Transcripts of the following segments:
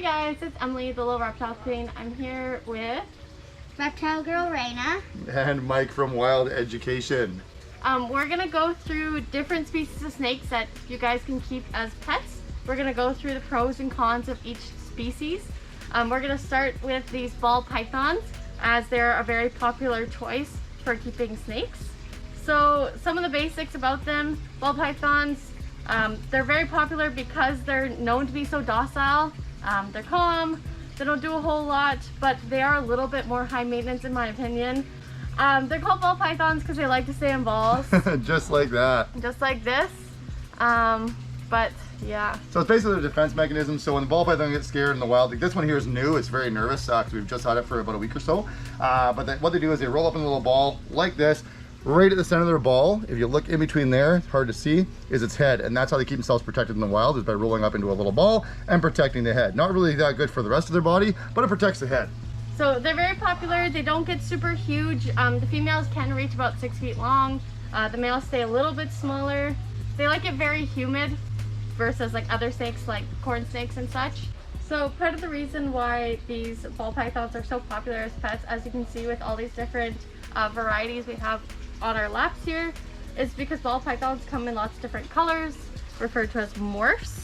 Hey guys, it's Emily, the Little Reptile Queen. I'm here with Reptile Girl Raina. And Mike from Wild Education. we're gonna go through different species of snakes that you guys can keep as pets. We're gonna go through the pros and cons of each species. We're gonna start with these ball pythons, as they're a very popular choice for keeping snakes. So some of the basics about them: ball pythons, they're very popular because they're known to be so docile. They're calm, they don't do a whole lot, but they are a little bit more high maintenance in my opinion. They're called ball pythons because they like to stay in balls. Just like that. Just like this. But yeah. So it's basically a defense mechanism. So when the ball python gets scared in the wild, like this one here is new, it's very nervous because we've just had it for about a week or so. What they do is they roll up in a little ball like this. Right at the center of their ball, if you look in between there, it's hard to see, is its head. And that's how they keep themselves protected in the wild, is by rolling up into a little ball and protecting the head. Not really that good for the rest of their body, but it protects the head. So they're very popular. They don't get super huge. The females can reach about 6 feet long. The males stay a little bit smaller. They like it very humid versus like other snakes like corn snakes and such. So part of the reason why these ball pythons are so popular as pets, as you can see with all these different varieties we have on our laps here, is because ball pythons come in lots of different colors, referred to as morphs.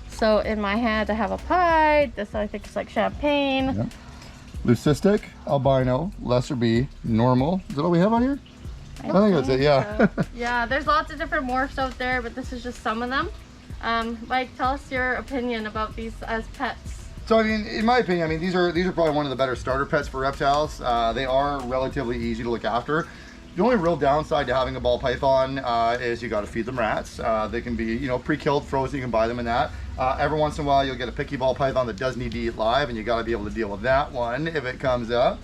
So in my hand I have a pied, this I think is like champagne. Yep. Leucistic, albino, lesser B, normal. Is that all we have on here? I think that's it, yeah. So. Yeah, there's lots of different morphs out there, but this is just some of them. Mike, tell us your opinion about these as pets. So I mean, in my opinion, I mean these are probably one of the better starter pets for reptiles. They are relatively easy to look after. The only real downside to having a ball python is you got to feed them rats. They can be, you know, pre-killed, frozen. You can buy them in that. Every once in a while, you'll get a picky ball python that does need to eat live, and you got to be able to deal with that one if it comes up.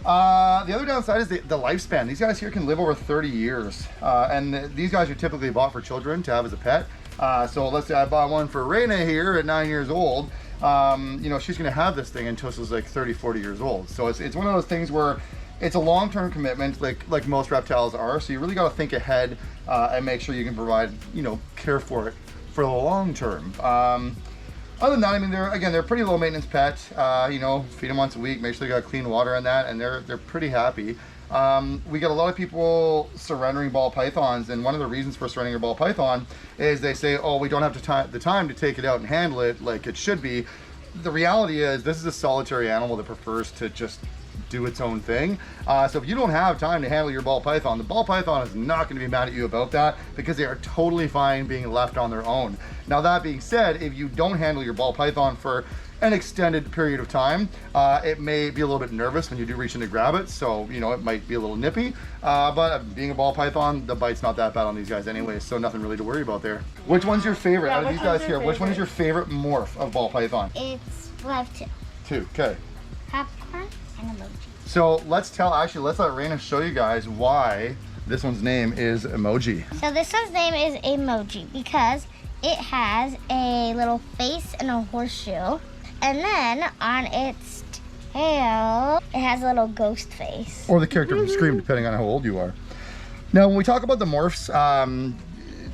The other downside is the lifespan. These guys here can live over 30 years, and these guys are typically bought for children to have as a pet. So let's say I buy one for Raina here at 9 years old. You know, she's going to have this thing until she's like 30, 40 years old. So it's one of those things where it's a long-term commitment, like most reptiles are. So you really got to think ahead and make sure you can provide, you know, care for it for the long term. Other than that, I mean, they're pretty low maintenance pet. You know, feed them once a week, make sure they got clean water and that, and they're pretty happy. We get a lot of people surrendering ball pythons, and one of the reasons for surrendering a ball python is they say, oh, we don't have the time to take it out and handle it like it should be. The reality is this is a solitary animal that prefers to just do its own thing. So if you don't have time to handle your ball python, the ball python is not going to be mad at you about that, because they are totally fine being left on their own. Now that being said, if you don't handle your ball python for an extended period of time, it may be a little bit nervous when you do reach in to grab it, so you know it might be a little nippy, but being a ball python, the bite's not that bad on these guys anyway, so nothing really to worry about there. Which one's your favorite out of these guys here? Which one is your favorite morph of ball python? It's left Two, okay. popcorn and emoji. So let's let Raina show you guys why this one's name is Emoji. So this one's name is Emoji because it has a little face and a horseshoe. And then on its tail, it has a little ghost face. Or the character from Scream, depending on how old you are. Now, when we talk about the morphs,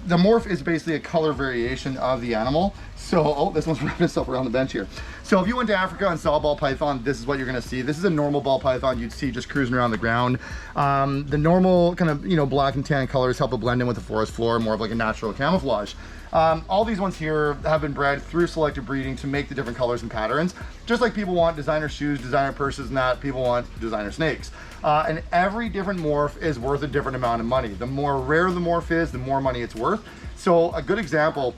the morph is basically a color variation of the animal. So, oh, this one's wrapping itself around the bench here. So if you went to Africa and saw a ball python, this is what you're gonna see. This is a normal ball python you'd see just cruising around the ground. The normal kind of, you know, black and tan colors help it blend in with the forest floor, more of like a natural camouflage. All these ones here have been bred through selective breeding to make the different colors and patterns. Just like people want designer shoes, designer purses, and that, people want designer snakes. And every different morph is worth a different amount of money. The more rare the morph is, the more money it's worth. So a good example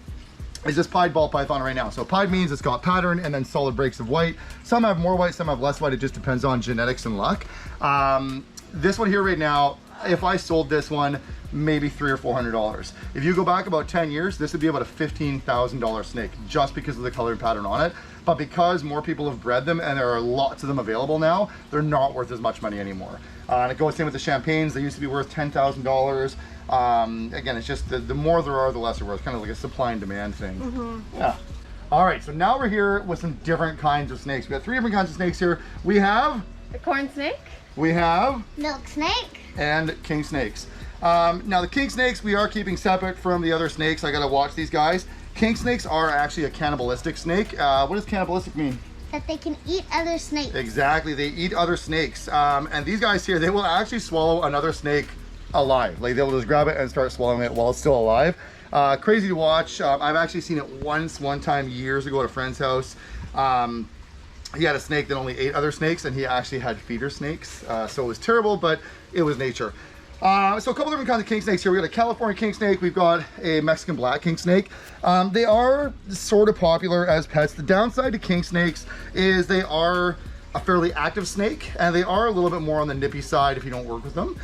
is this pied ball python right now. So pied means it's got pattern and then solid breaks of white. Some have more white, some have less white. It just depends on genetics and luck. This one here right now, if I sold this one, maybe $300 or $400. If you go back about 10 years, this would be about a $15,000 snake just because of the color and pattern on it. But because more people have bred them and there are lots of them available now, they're not worth as much money anymore. And it goes same with the champagnes. They used to be worth $10,000. Again, it's just the more there are, the less they're worth. Kind of like a supply and demand thing. Yeah. All right, so now we're here with some different kinds of snakes. We got 3 different kinds of snakes here. We have The corn snake. We have Milk snake. And king snakes. Now the king snakes we are keeping separate from the other snakes. I gotta watch these guys. King snakes are actually a cannibalistic snake. What does cannibalistic mean? that they can eat other snakes. Exactly, they eat other snakes. And these guys here, they will actually swallow another snake alive. Like they'll just grab it and start swallowing it while it's still alive. Crazy to watch. I've actually seen it one time years ago at a friend's house. He had a snake that only ate other snakes, and he actually had feeder snakes. So it was terrible, but it was nature. So a couple different kinds of king snakes here. We got a California king snake. We've got a Mexican black king snake. They are sort of popular as pets. The downside to king snakes is they are a fairly active snake, and they are a little bit more on the nippy side if you don't work with them.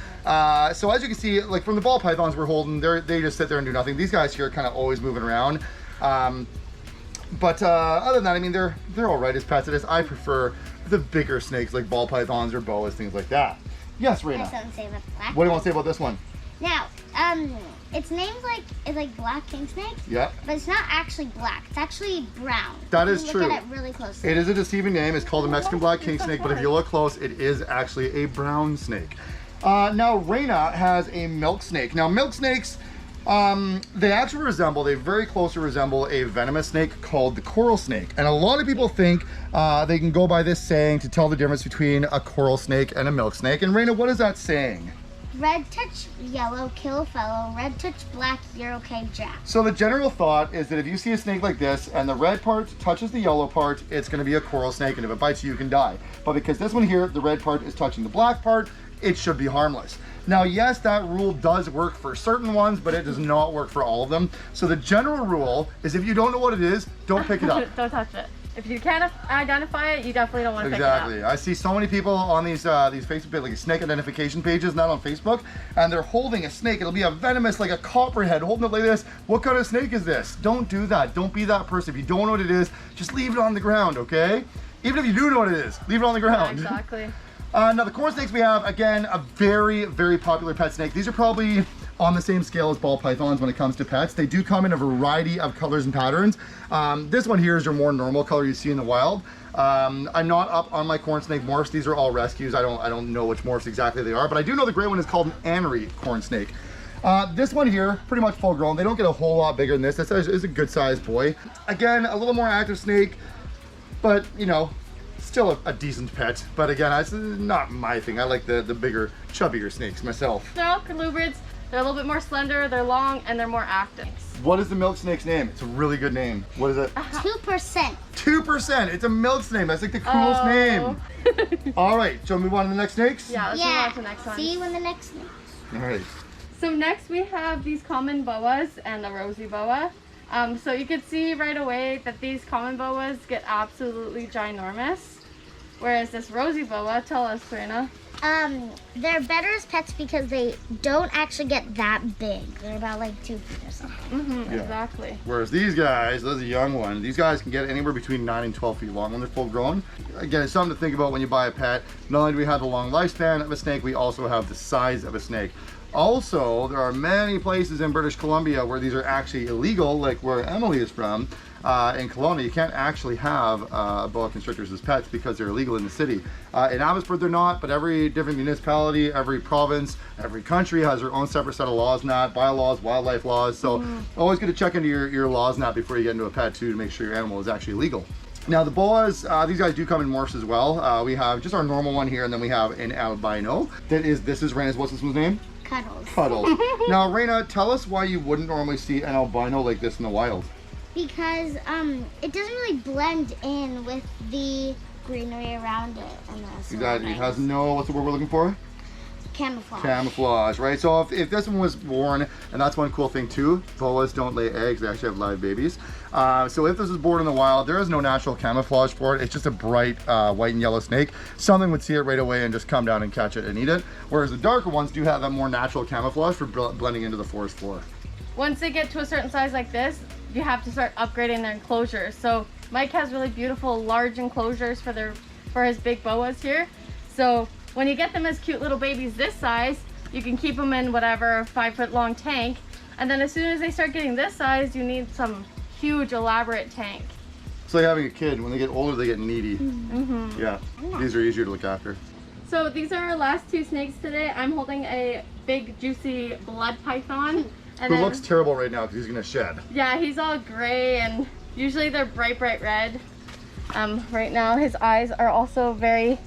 So as you can see, like from the ball pythons we're holding, they just sit there and do nothing. These guys here are kind of always moving around. But other than that, I mean, they're all right as pets. I prefer the bigger snakes like ball pythons or boas, things like that. Yes, Raina. I have something to say about the black. What do you want to say about this one? Now, its name's like black king snake. Yeah. But it's not actually black. It's actually brown. That is true. Look at it really closely. It is a deceiving name. It's called a Mexican black king snake, but if you look close, it is actually a brown snake. Now, Raina has a milk snake. Now, milk snakes, they actually they very closely resemble a venomous snake called the coral snake. And a lot of people think they can go by this saying to tell the difference between a coral snake and a milk snake. And Raina, what is that saying? Red touch yellow, kill fellow. Red touch black, you're okay, Jack. So the general thought is that if you see a snake like this and the red part touches the yellow part, it's going to be a coral snake, and if it bites you, you can die. But because this one here, the red part is touching the black part, it should be harmless. Now, yes, that rule does work for certain ones, but it does not work for all of them. So the general rule is if you don't know what it is, don't pick it up. Don't touch it. If you can't identify it, you definitely don't want to Exactly. pick it up. I see so many people on these Facebook, like snake identification pages, not on Facebook, and they're holding a snake. It'll be a venomous, like a copperhead, holding it like this. What kind of snake is this? Don't do that. Don't be that person. If you don't know what it is, just leave it on the ground, okay? Even if you do know what it is, leave it on the ground. Yeah, exactly. Now the corn snakes we have, again, a very, very popular pet snake. These are probably on the same scale as ball pythons when it comes to pets. They do come in a variety of colors and patterns. This one here is your more normal color you see in the wild. I'm not up on my corn snake morphs. These are all rescues. I don't know which morphs exactly they are, but I do know the gray one is called an anery corn snake. This one here, pretty much full grown. They don't get a whole lot bigger than this. This is a good sized boy. Again, a little more active snake, but you know, still a decent pet. But again, it's not my thing. I like the bigger, chubbier snakes myself. They're all colubrids. They're a little bit more slender, they're long, and they're more active. What is the milk snake's name? It's a really good name. What is it? 2%. 2%. It's a milk snake. That's like the coolest name. All right, shall we move on to the next snakes? Yeah, let's move on to the next one. See you in the next one. All right. So next we have these common boas and the rosy boa. So you can see right away that these common boas get absolutely ginormous. Whereas this rosy boa, tell us, Raina. They're better as pets because they don't actually get that big. They're about like 2 feet or something. Yeah. Exactly. Whereas these guys, those are young ones, these guys can get anywhere between 9 and 12 feet long when they're full grown. Again, it's something to think about when you buy a pet. Not only do we have the long lifespan of a snake, we also have the size of a snake. Also, there are many places in British Columbia where these are actually illegal, like where Emily is from. In Kelowna, you can't actually have boa constrictors as pets because they're illegal in the city. In Abbotsford, they're not, but every different municipality, every province, every country has their own separate set of laws and that, bylaws, wildlife laws. So always good to check into your laws and that before you get into a pet too, to make sure your animal is actually legal. Now the boas, these guys do come in morphs as well. We have just our normal one here, and then we have an albino. This is Raina's, what's this one's name? Cuddles. Cuddles. Now Raina, tell us why you wouldn't normally see an albino like this in the wild. Because it doesn't really blend in with the greenery around it. And the Exactly. It has no, what's the word we're looking for? Camouflage. Camouflage, right? So if this one was born, and that's one cool thing too, boas don't lay eggs, they actually have live babies. So if this is born in the wild, there is no natural camouflage for it. It's just a bright white and yellow snake. Something would see it right away and just come down and catch it and eat it. Whereas the darker ones do have that more natural camouflage for blending into the forest floor. Once they get to a certain size like this, you have to start upgrading their enclosures. So Mike has really beautiful large enclosures for his big boas here. So when you get them as cute little babies this size, you can keep them in whatever 5-foot long tank. And then as soon as they start getting this size, you need some huge elaborate tank. It's like having a kid. When they get older, they get needy. Yeah, these are easier to look after. So these are our last two snakes today. I'm holding a big juicy blood python. Who looks terrible right now because he's gonna shed. Yeah, he's all gray, and usually they're bright red. Right now his eyes are also very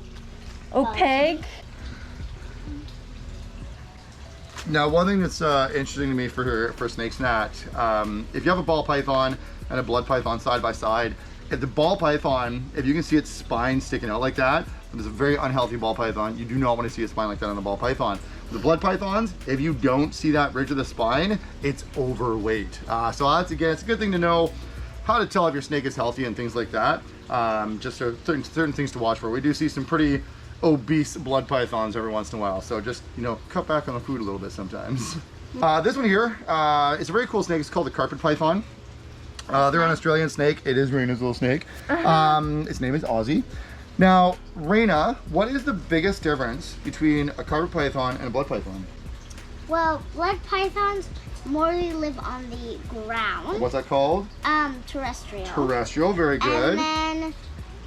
opaque. Now, one thing that's interesting to me for snake snat, if you have a ball python and a blood python side by side, if the ball python, if you can see its spine sticking out like that, it's a very unhealthy ball python. You do not want to see a spine like that on a ball python. The blood pythons, if you don't see that ridge of the spine, it's overweight. So that's, again, it's a good thing to know how to tell if your snake is healthy and things like that. Just certain things to watch for. We do see some pretty obese blood pythons every once in a while, so just, you know, cut back on the food a little bit sometimes. This one here is a very cool snake. It's called the carpet python. They're an Australian snake. It is Raina's little snake. Its name is Ozzy. Now, Raina, what is the biggest difference between a carpet python and a blood python? Well, blood pythons mostly live on the ground. What's that called? Terrestrial. Terrestrial, very good. And then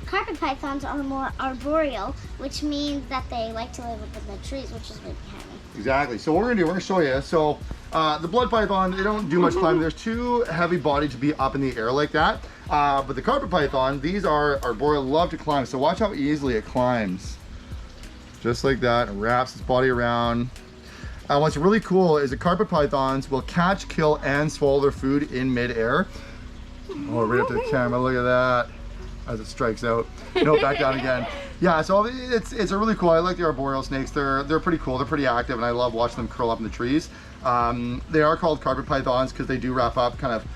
carpet pythons are more arboreal, which means that they like to live up in the trees, which is right behind me. Exactly. So what we're gonna do, we're gonna show you. So the blood python, they don't do much climbing. They're too heavy bodied to be up in the air like that. But the carpet python, these are arboreal, love to climb. So watch how easily it climbs. Just like that, and wraps its body around. What's really cool is the carpet pythons will catch, kill, and swallow their food in midair. Oh, right up to the camera, look at that. As it strikes out. No, back down again. Yeah, so it's a really cool. I like the arboreal snakes. They're pretty cool. They're pretty active, and I love watching them curl up in the trees. They are called carpet pythons because they do wrap up kind of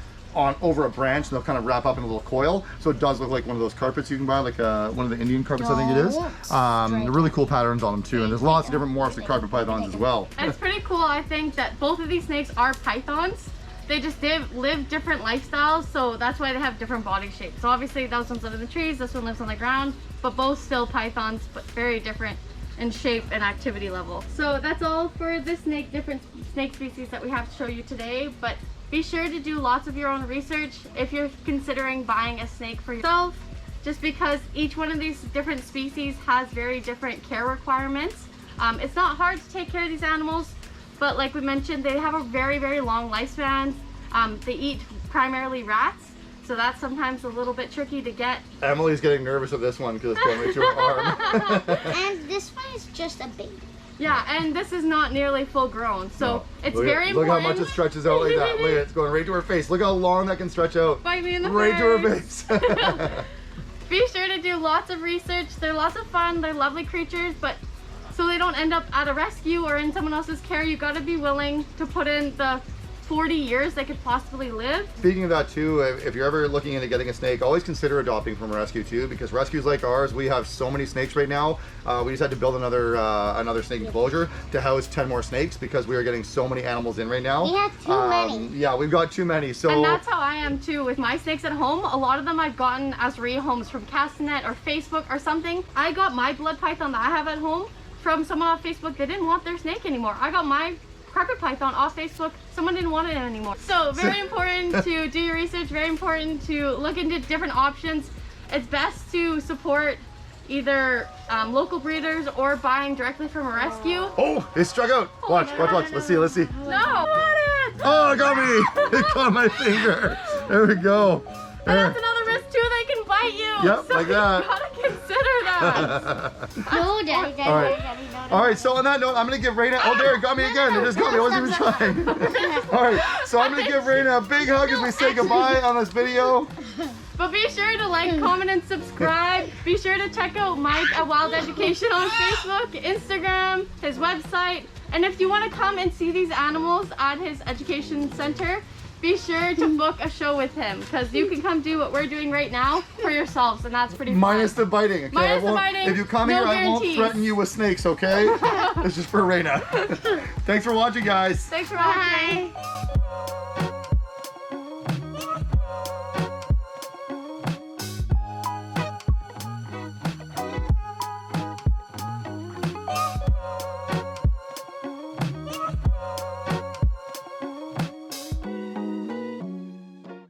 over a branch, and they'll kind of wrap up in a little coil. So it does look like one of those carpets you can buy, like one of the Indian carpets, I think it is. They're really cool patterns on them too, and there's lots of different morphs of carpet pythons as well. And it's pretty cool, I think, that both of these snakes are pythons. They just live different lifestyles, so that's why they have different body shapes. So obviously those ones live in the trees, this one lives on the ground, but both still pythons, but very different in shape and activity level. So that's all for this different snake species that we have to show you today, but be sure to do lots of your own research if you're considering buying a snake for yourself, just because each one of these different species has very different care requirements. It's not hard to take care of these animals, but like we mentioned, they have a very, very long lifespan. They eat primarily rats, so that's sometimes a little bit tricky to get. Emily's getting nervous of this one because it's going right to her arm. And this one is just a baby. Yeah, and this is not nearly full grown, so No. it's Look very at, important. Look how much it stretches out like that. Look at it, it's going right to her face. Look how long that can stretch out. Bite me in the right to her face. face. Be sure to do lots of research. They're lots of fun. They're lovely creatures, but so they don't end up at a rescue or in someone else's care, you got to be willing to put in the 40 years they could possibly live. Speaking of that too, if you're ever looking into getting a snake, always consider adopting from a rescue too, because rescues like ours, we have so many snakes right now. We just had to build another snake enclosure to house 10 more snakes because we are getting so many animals in right now. We have too many. Yeah, we've got too many. So And that's how I am too with my snakes at home. A lot of them I've gotten as rehomes from Castanet or Facebook or something. I got my blood python that I have at home from someone off Facebook. They didn't want their snake anymore. I got my carpet python off Facebook. Someone didn't want it anymore. So very important to do your research, very important to look into different options. It's best to support either local breeders or buying directly from a rescue. Oh, it struck out. Watch. Let's see. No, got it. Oh, it got me. It got my finger. There we go. And that's another risk too, they can bite you. Yep, so like that. You gotta consider that. No, Daddy, All right. Daddy, no. All right, so on that note, I'm going to give Raina, oh there, it got me again. It just got me, I wasn't even trying. All right, so I'm going to give Raina a big hug as we say goodbye on this video. But be sure to like, comment, and subscribe. Be sure to check out Mike at Wild Education on Facebook, Instagram, his website. And if you want to come and see these animals at his education center, be sure to book a show with him, because you can come do what we're doing right now for yourselves, and that's pretty fun. Minus the biting, okay? Minus the biting, if you come no here, I won't guarantees. threaten you with snakes, okay? This is for Raina. Thanks for watching, guys. Thanks for watching. Bye.